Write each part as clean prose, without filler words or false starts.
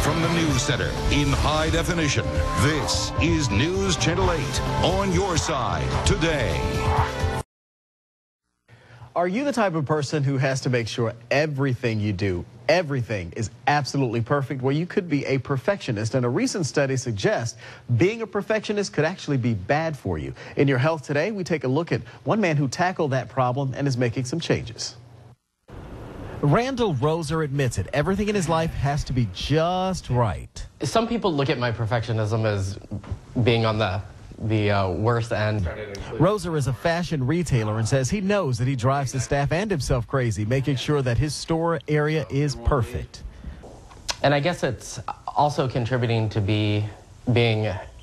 from the News Center in high definition. This is News Channel 8 on your side today. Are you the type of person who has to make sure everything you do, everything is absolutely perfect? Well, you could be a perfectionist, and a recent study suggests being a perfectionist could actually be bad for you. In Your Health Today, we take a look at one man who tackled that problem and is making some changes. Randall Roser admits it. Everything in his life has to be just right. Some people look at my perfectionism as being on the worst end. Roser is a fashion retailer and says he knows that he drives his staff and himself crazy, making sure that his store area is perfect. And I guess it's also contributing to being,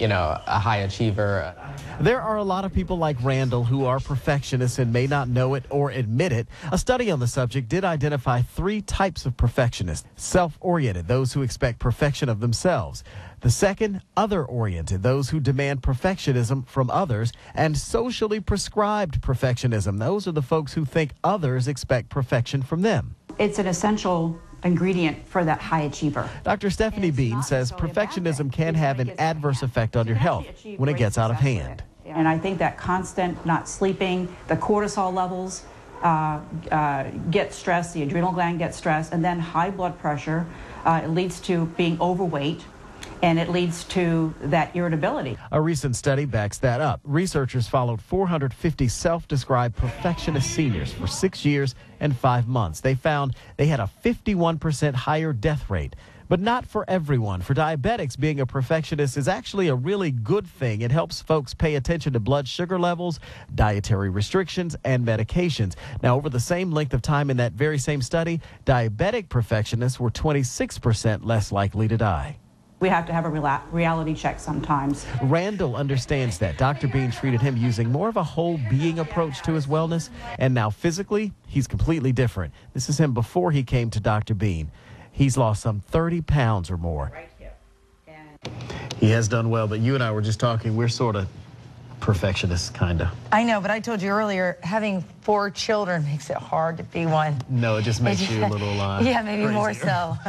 a high achiever. There are a lot of people like Randall who are perfectionists and may not know it or admit it. A study on the subject did identify 3 types of perfectionists. Self-oriented, those who expect perfection of themselves. The second, other-oriented, those who demand perfectionism from others. And socially prescribed perfectionism, those are the folks who think others expect perfection from them. It's an essential ingredient for that high achiever. Dr. Stephanie Bean says perfectionism can have an adverse effect on your health when it gets out of hand. And I think that constant not sleeping, the cortisol levels get stressed, the adrenal gland gets stressed, and then high blood pressure. It leads to being overweight, and it leads to that irritability. A recent study backs that up. Researchers followed 450 self-described perfectionist seniors for 6 years and 5 months. They found they had a 51% higher death rate. But not for everyone. For diabetics, being a perfectionist is actually a really good thing. It helps folks pay attention to blood sugar levels, dietary restrictions, and medications. Now, over the same length of time in that very same study, diabetic perfectionists were 26% less likely to die. We have to have a reality check sometimes. Randall understands that. Dr. Bean treated him using more of a whole being approach to his wellness, and now physically, he's completely different. This is him before he came to Dr. Bean. He's lost some 30 pounds or more. He has done well, but you and I were just talking, we're sort of perfectionists, kind of. I know, but I told you earlier, having 4 children makes it hard to be one. No, it just makes you a little yeah, maybe crazier. more so.